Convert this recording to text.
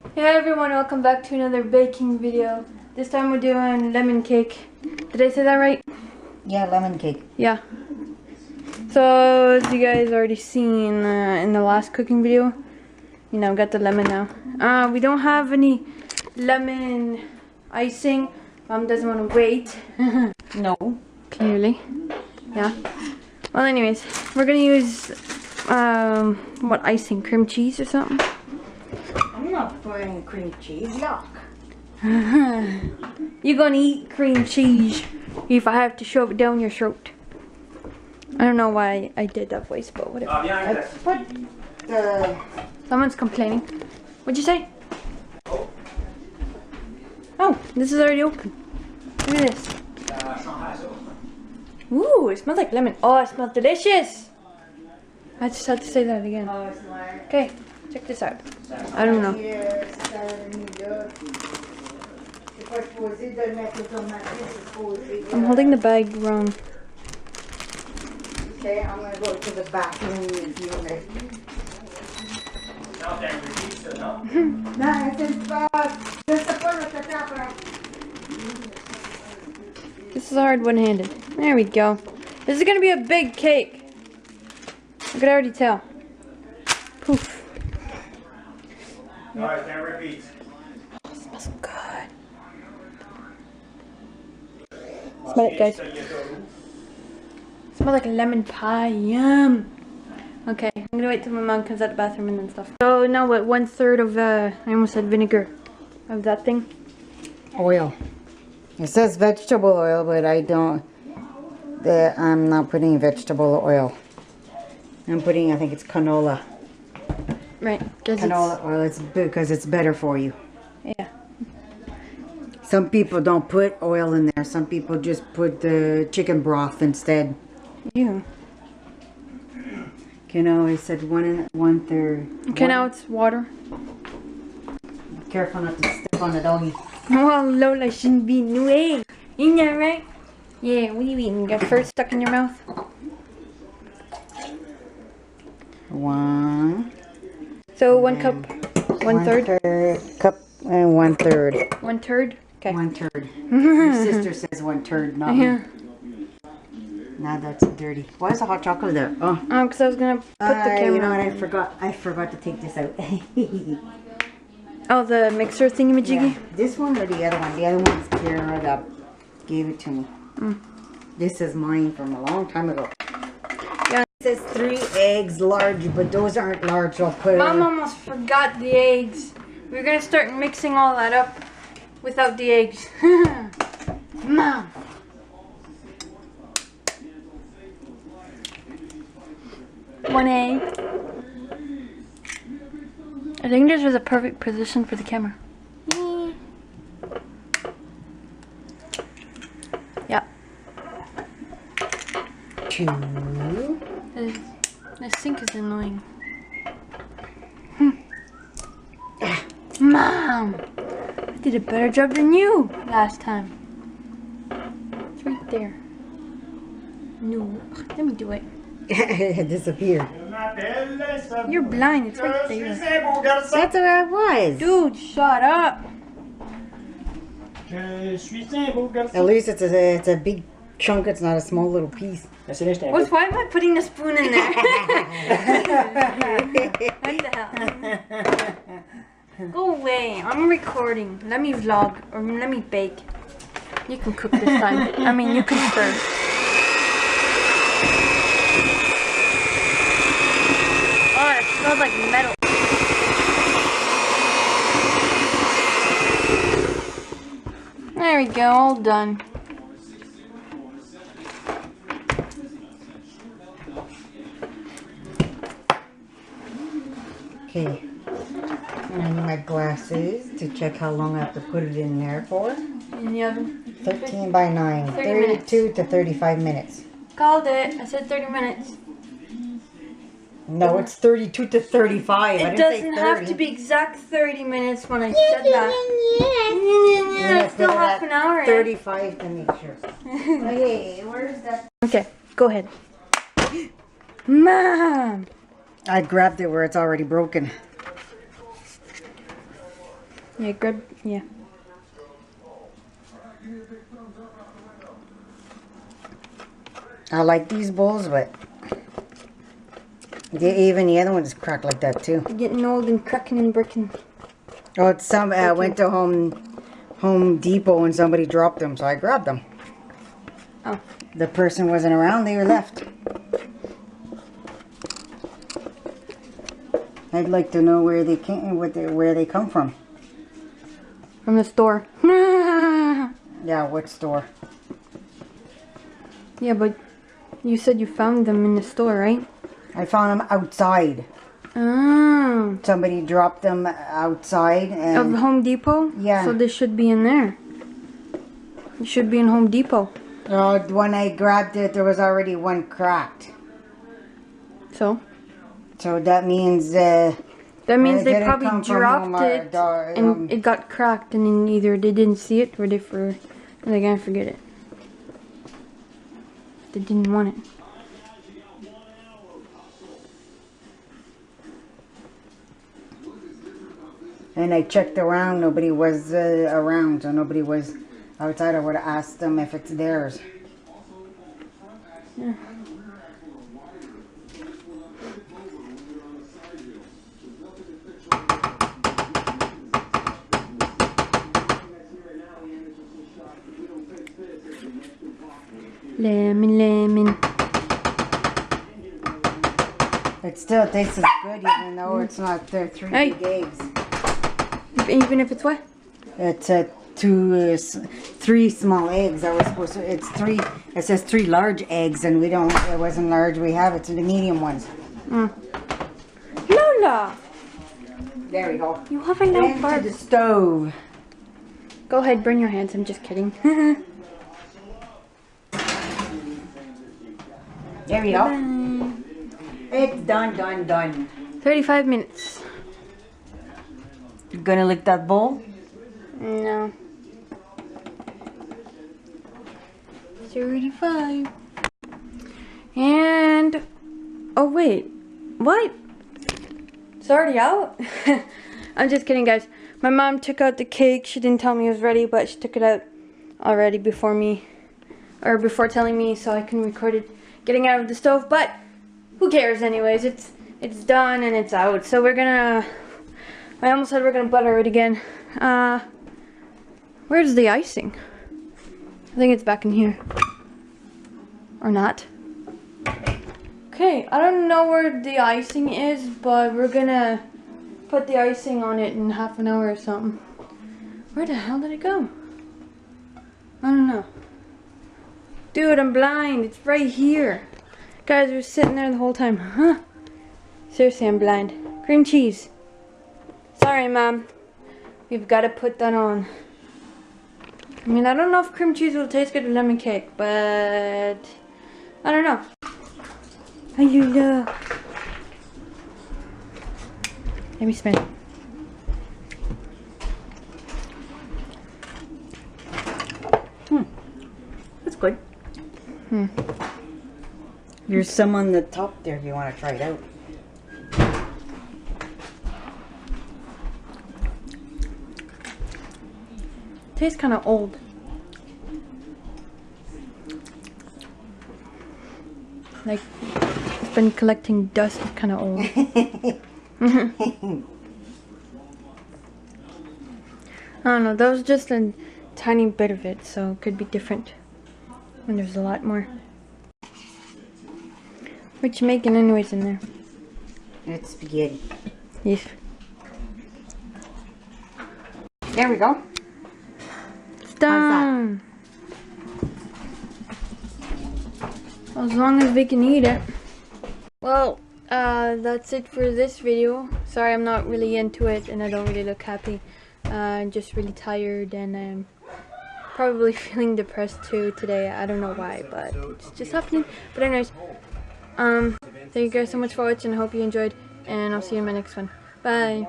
Hey everyone, welcome back to another baking video. This time we're doing lemon cake. Did I say that right? Yeah, lemon cake. Yeah. So as you guys already seen in the last cooking video, you know, got the lemon now. We don't have any lemon icing. Mom doesn't want to wait. No. Clearly. Yeah. Well, anyways, we're gonna use what icing? Cream cheese or something? I'm not putting cream cheese. Yuck. You're gonna eat cream cheese if I have to shove it down your throat. I don't know why I did that voice, but whatever. I put the... Someone's complaining. What'd you say? Oh, this is already open. Look at this. Ooh, it smells like lemon. Oh, it smells delicious. I just had to say that again. Okay, check this out. I don't know. I'm holding the bag wrong. Okay, I'm gonna go to the bathroom with you. This is hard one-handed. There we go. This is gonna be a big cake. I could already tell. Poof. Alright, now repeat. Oh, it smells good. Smell it, guys. Smells like a lemon pie. Yum. Okay, I'm gonna wait till my mom comes out the bathroom and then stuff. So now what? 1/3 of I almost said vinegar of that thing. Oil. It says vegetable oil, but I don't. I'm not putting vegetable oil. I'm putting, I think it's canola. Right. Canola oil. It's because it's better for you. Yeah. Some people don't put oil in there. Some people just put the chicken broth instead. You. You know, I said 1/3. Okay, now it's water. Be careful not to step on the doggy. Oh, Lola shouldn't be in the way. Isn't that right? Yeah, what are you eating? You got fur stuck in your mouth? 1. So 1 cup, 1/3? 1/3 cup and 1/3. 1/3? Okay. 1/3. Your sister says 1/3, not me. Yeah. Now that's dirty. Why is the hot chocolate there? Oh. Because I was gonna put the camera. You know what? I forgot to take this out. Oh, the mixer thingamajiggy? Yeah. This one or the other one? The other one's Kara that gave it to me. This is mine from a long time ago. Yeah. It says 3 eggs large, but those aren't large. So I'll put Mom almost forgot the eggs. We were gonna start mixing all that up without the eggs. Mom. One egg. I think this was a perfect position for the camera. Yeah. 2. The sink is annoying. Mom! I did a better job than you last time. It's right there. No. Let me do it. It disappeared. You're blind. It's right there. That's where I was. Dude, shut up. At least it's a big chunk. It's not a small little piece. Why am I putting the spoon in there? What the hell? Go away. I'm recording. Let me vlog or let me bake. You can cook this time. I mean, you can stir. Oh, it smells like metal. There we go, all done. Okay. And I need my glasses to check how long I have to put it in there for. In the oven. 13 by 9. 30 32 to 35 minutes. Called it. I said 30 minutes. No, it's 32 to 35. It doesn't have to be exact 30 minutes when I said that. Yeah, it's still half an hour. 35 to make sure. Okay, where's that? Okay, go ahead. Mom! I grabbed it where it's already broken. Yeah, grab, yeah. I like these bowls, but even the other ones crack like that too. They're getting old and cracking and breaking. Oh, it's some. I went to Home Depot and somebody dropped them, so I grabbed them. Oh. The person wasn't around; they were left. I'd like to know where they came, where they come from. From the store. Yeah, what store? Yeah, but you said you found them in the store, right? I found them outside. Oh. Somebody dropped them outside. Of Home Depot? Yeah. So they should be in there. It should be in Home Depot. When I grabbed it, there was already one cracked. So? So that means... that means they didn't probably come from dropped it and it got cracked, and then either they didn't see it or they can't forget it. They didn't want it. And I checked around, nobody was around, so nobody was outside. I would have asked them if it's theirs. Yeah. Lemon. It still tastes good, even though it's not 3 big eggs. Even if it's what? It's 3 small eggs. I was supposed to. It's 3. It says 3 large eggs, and we don't. It wasn't large. We have it, so the medium ones. Lola. There we go. You have a little Into the stove. Go ahead, burn your hands. I'm just kidding. There we go. Bye. It's done. 35 minutes. You gonna lick that bowl? No. 35. And... oh, wait. What? It's already out? I'm just kidding, guys. My mom took out the cake. She didn't tell me it was ready, but she took it out already before me. Or before telling me, so I can record it getting out of the stove. But who cares anyways? It's done and it's out. So we're gonna... I almost said we're gonna butter it again. Where's the icing? I think it's back in here. Or not. Okay, I don't know where the icing is, but we're gonna put the icing on it in half an hour or something. Where the hell did it go? I don't know. Dude, I'm blind. It's right here. Guys, we're sitting there the whole time. Huh? Seriously, I'm blind. Cream cheese. Sorry, Mom. We've got to put that on. I mean, I don't know if cream cheese will taste good with lemon cake, but I don't know. Let me smell. That's good. There's some on the top there if you want to try it out. Tastes kind of old. Like it's been collecting dust. Kind of old. I don't know. That was just a tiny bit of it, so it could be different when there's a lot more. What you making anyways in there? It's spaghetti. Yes. There we go. It's done. As long as we can eat it. Well, that's it for this video. Sorry, I'm not really into it and I don't really look happy. I'm just really tired and I'm probably feeling depressed too today. I don't know why, but it's just happening. But anyways, thank you guys so much for watching. I hope you enjoyed and I'll see you in my next one. Bye.